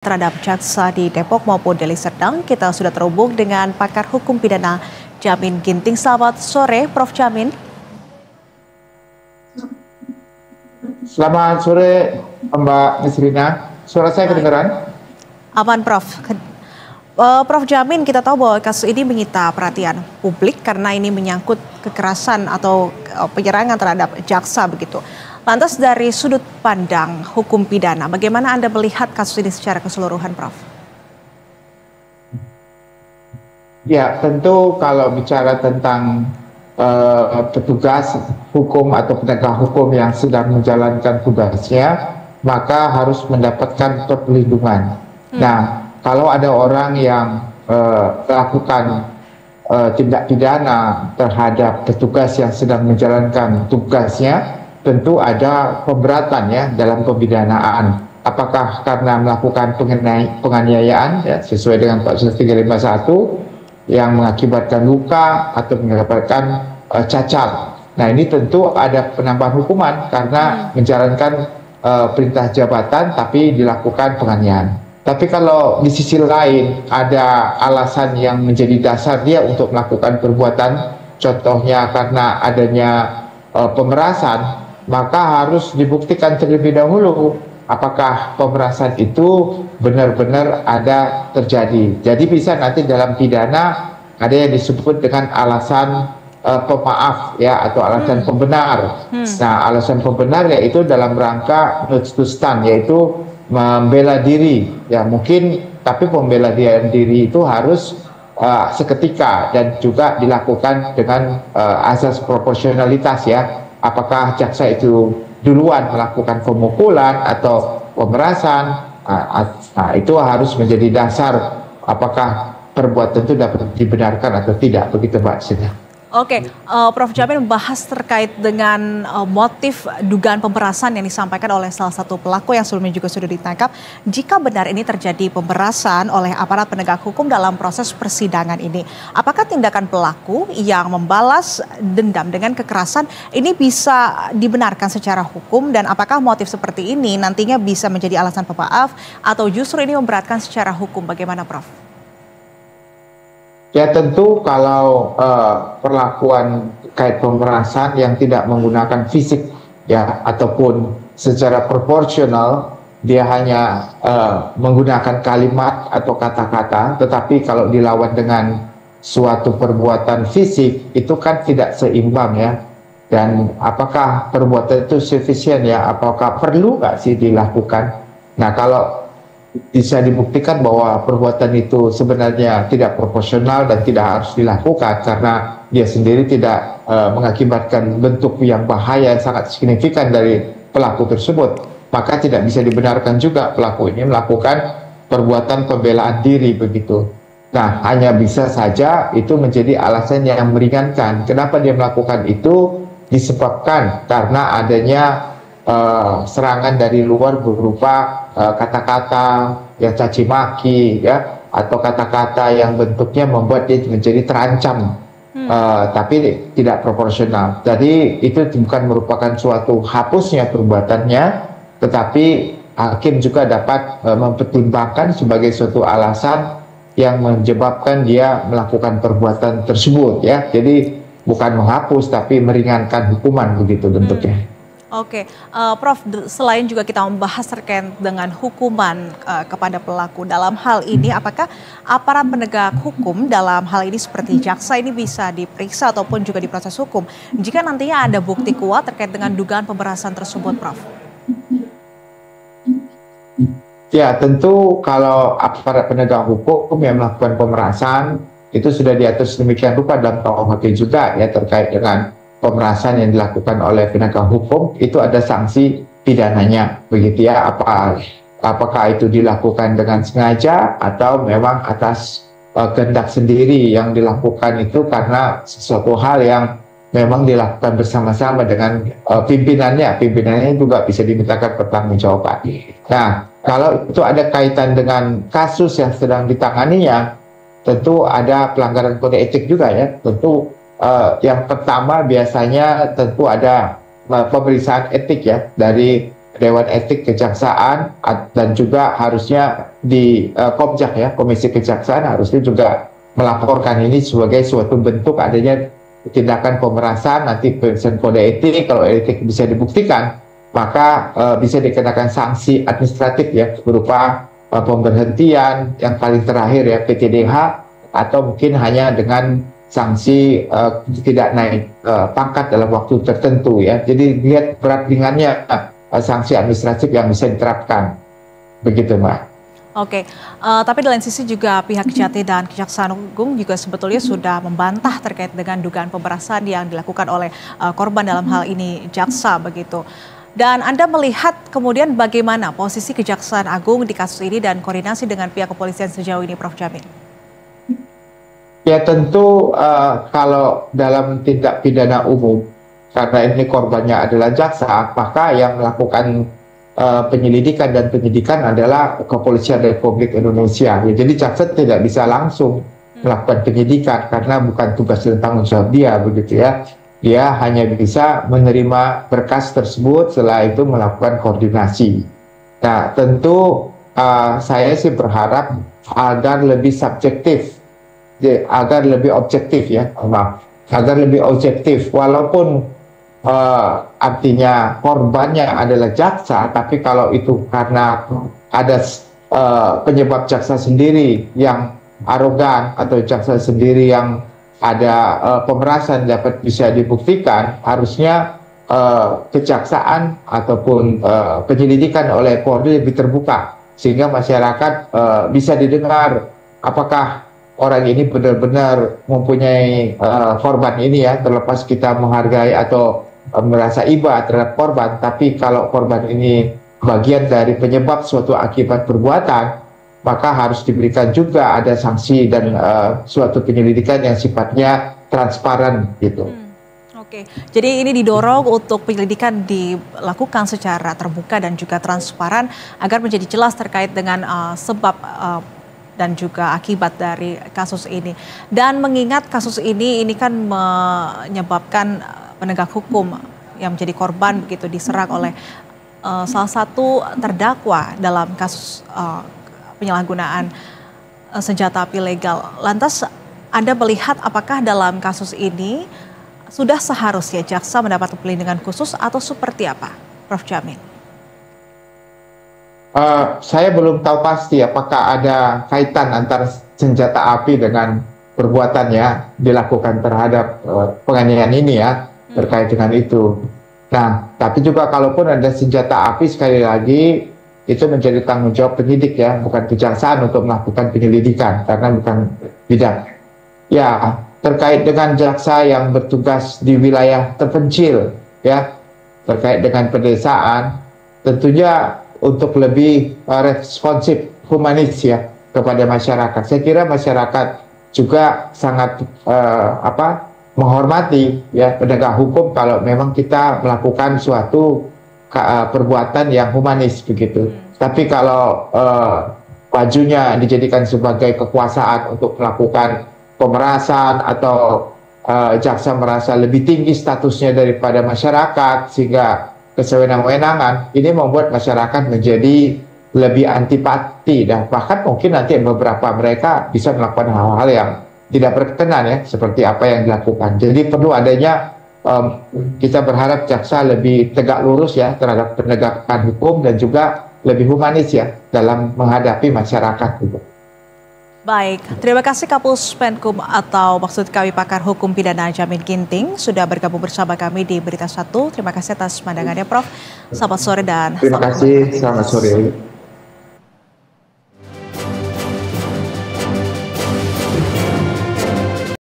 Terhadap jaksa di Depok maupun Deli Serdang. Kita sudah terhubung dengan pakar hukum pidana Jamin Ginting. Selamat sore, Prof. Jamin. Selamat sore, Mbak Nisrina. Suara saya kedengaran? Aman, Prof. Prof. Jamin, kita tahu bahwa kasus ini menyita perhatian publik karena ini menyangkut kekerasan atau penyerangan terhadap jaksa begitu. Lantas dari sudut pandang hukum pidana, bagaimana Anda melihat kasus ini secara keseluruhan, Prof? Ya, tentu kalau bicara tentang petugas hukum atau penegak hukum yang sedang menjalankan tugasnya, maka harus mendapatkan perlindungan. Nah, kalau ada orang yang melakukan tindak pidana terhadap petugas yang sedang menjalankan tugasnya, tentu ada pemberatan ya dalam pemidanaan. Apakah karena melakukan penganiayaan ya, sesuai dengan Pasal 351 yang mengakibatkan luka atau mengakibatkan cacat. Nah, ini tentu ada penambahan hukuman karena menjalankan perintah jabatan tapi dilakukan penganiayaan. Tapi kalau di sisi lain ada alasan yang menjadi dasar dia untuk melakukan perbuatan, contohnya karena adanya pemerasan, maka harus dibuktikan terlebih dahulu apakah pemerasan itu benar-benar ada terjadi. Jadi bisa nanti dalam pidana ada yang disebut dengan alasan pemaaf ya atau alasan pembenar. Nah, alasan pembenar yaitu dalam rangka nutsustan, yaitu membela diri ya mungkin, tapi pembela diri itu harus seketika dan juga dilakukan dengan asas proporsionalitas ya. Apakah jaksa itu duluan melakukan pemukulan atau pemerasan, itu harus menjadi dasar apakah perbuatan itu dapat dibenarkan atau tidak, begitu Mbak Sina. Oke, Prof. Jamin membahas terkait dengan motif dugaan pemerasan yang disampaikan oleh salah satu pelaku yang sebelumnya juga sudah ditangkap. Jika benar ini terjadi pemerasan oleh aparat penegak hukum dalam proses persidangan ini, apakah tindakan pelaku yang membalas dendam dengan kekerasan ini bisa dibenarkan secara hukum, dan apakah motif seperti ini nantinya bisa menjadi alasan pemaaf atau justru ini memberatkan secara hukum? Bagaimana, Prof? Ya, tentu kalau perlakuan terkait pemerasan yang tidak menggunakan fisik ya ataupun secara proporsional, dia hanya menggunakan kalimat atau kata-kata, tetapi kalau dilawan dengan suatu perbuatan fisik itu kan tidak seimbang ya. Dan apakah perbuatan itu sufisien ya, apakah perlu nggak sih dilakukan? Nah, kalau bisa dibuktikan bahwa perbuatan itu sebenarnya tidak proporsional dan tidak harus dilakukan karena dia sendiri tidak mengakibatkan bentuk yang bahaya yang sangat signifikan dari pelaku tersebut, maka tidak bisa dibenarkan juga pelaku ini melakukan perbuatan pembelaan diri begitu. Nah, hanya bisa saja itu menjadi alasan yang meringankan. Kenapa dia melakukan itu? Disebabkan karena adanya serangan dari luar berupa kata-kata yang caci maki ya, atau kata-kata yang bentuknya membuat dia menjadi terancam, tapi tidak proporsional. Jadi itu bukan merupakan suatu hapusnya perbuatannya, tetapi hakim juga dapat mempertimbangkan sebagai suatu alasan yang menyebabkan dia melakukan perbuatan tersebut ya. Jadi bukan menghapus tapi meringankan hukuman, begitu bentuknya. Oke, Prof, selain juga kita membahas terkait dengan hukuman kepada pelaku, dalam hal ini apakah aparat penegak hukum dalam hal ini seperti jaksa ini bisa diperiksa ataupun juga diproses hukum jika nantinya ada bukti kuat terkait dengan dugaan pemerasan tersebut, Prof? Ya, tentu kalau aparat penegak hukum yang melakukan pemerasan itu sudah diatur sedemikian rupa dalam KUHP juga ya, terkait dengan pemerasan yang dilakukan oleh penegak hukum itu ada sanksi pidananya begitu ya. Apakah itu dilakukan dengan sengaja atau memang atas kehendak sendiri yang dilakukan itu karena sesuatu hal yang memang dilakukan bersama-sama dengan pimpinannya juga bisa dimintakan pertanggungjawaban. Nah, kalau itu ada kaitan dengan kasus yang sedang ditanganinya, tentu ada pelanggaran kode etik juga ya. Tentu yang pertama biasanya tentu ada pemeriksaan etik ya dari Dewan Etik Kejaksaan, dan juga harusnya di Komjak ya, Komisi Kejaksaan harusnya juga melaporkan ini sebagai suatu bentuk adanya tindakan pemerasan, nanti penyelesaian kode etik, kalau etik bisa dibuktikan, maka bisa dikenakan sanksi administratif ya, berupa pemberhentian yang paling terakhir ya, PTDH, atau mungkin hanya dengan sanksi tidak naik pangkat dalam waktu tertentu ya. Jadi lihat berat ringannya sanksi administratif yang bisa diterapkan. Begitu, Mbak. Oke, tapi di lain sisi juga pihak Kejati dan Kejaksaan Agung juga sebetulnya sudah membantah terkait dengan dugaan pemerasan yang dilakukan oleh korban, dalam hal ini jaksa begitu. Dan Anda melihat kemudian bagaimana posisi Kejaksaan Agung di kasus ini dan koordinasi dengan pihak kepolisian sejauh ini, Prof. Jamin? Ya tentu kalau dalam tindak pidana umum, karena ini korbannya adalah jaksa, maka yang melakukan penyelidikan dan penyidikan adalah Kepolisian Republik Indonesia. Ya, jadi jaksa tidak bisa langsung melakukan penyidikan karena bukan tugas dan tanggung jawab dia, begitu ya. Dia hanya bisa menerima berkas tersebut, setelah itu melakukan koordinasi. Nah, tentu saya sih berharap agar lebih subjektif, agar lebih objektif ya, agar lebih objektif, walaupun artinya korbannya adalah jaksa, tapi kalau itu karena ada penyebab jaksa sendiri yang arogan atau jaksa sendiri yang ada pemerasan dapat bisa dibuktikan, harusnya kejaksaan ataupun penyelidikan oleh Polri lebih terbuka sehingga masyarakat bisa didengar apakah orang ini benar-benar mempunyai korban ini ya, terlepas kita menghargai atau merasa iba terhadap korban, tapi kalau korban ini bagian dari penyebab suatu akibat perbuatan, maka harus diberikan juga ada sanksi dan suatu penyelidikan yang sifatnya transparan gitu. Oke, jadi ini didorong untuk penyelidikan dilakukan secara terbuka dan juga transparan agar menjadi jelas terkait dengan sebab dan juga akibat dari kasus ini. Dan mengingat kasus ini kan menyebabkan penegak hukum yang menjadi korban begitu diserang oleh salah satu terdakwa dalam kasus penyalahgunaan senjata api legal. Lantas Anda melihat apakah dalam kasus ini sudah seharusnya jaksa mendapat perlindungan khusus atau seperti apa, Prof. Jamin? Saya belum tahu pasti apakah ada kaitan antara senjata api dengan perbuatannya dilakukan terhadap penganiayaan ini ya, terkait dengan itu. Nah, tapi juga kalaupun ada senjata api, sekali lagi itu menjadi tanggung jawab penyidik ya, bukan kejaksaan untuk melakukan penyelidikan karena bukan bidang. Ya, terkait dengan jaksa yang bertugas di wilayah terpencil ya, terkait dengan pedesaan, tentunya untuk lebih responsif, humanis ya kepada masyarakat. Saya kira masyarakat juga sangat menghormati ya penegak hukum kalau memang kita melakukan suatu perbuatan yang humanis begitu. Tapi kalau bajunya dijadikan sebagai kekuasaan untuk melakukan pemerasan atau jaksa merasa lebih tinggi statusnya daripada masyarakat sehingga kesewenang-wenangan, ini membuat masyarakat menjadi lebih antipati dan bahkan mungkin nanti beberapa mereka bisa melakukan hal-hal yang tidak berkenan ya, seperti apa yang dilakukan. Jadi perlu adanya kita berharap jaksa lebih tegak lurus ya terhadap penegakan hukum dan juga lebih humanis ya dalam menghadapi masyarakat gitu. Baik, terima kasih Kapus Penkum atau maksud kami pakar hukum pidana Jamin Ginting sudah bergabung bersama kami di Berita Satu. Terima kasih atas pandangannya, Prof. Selamat sore dan terima kasih, selamat sore.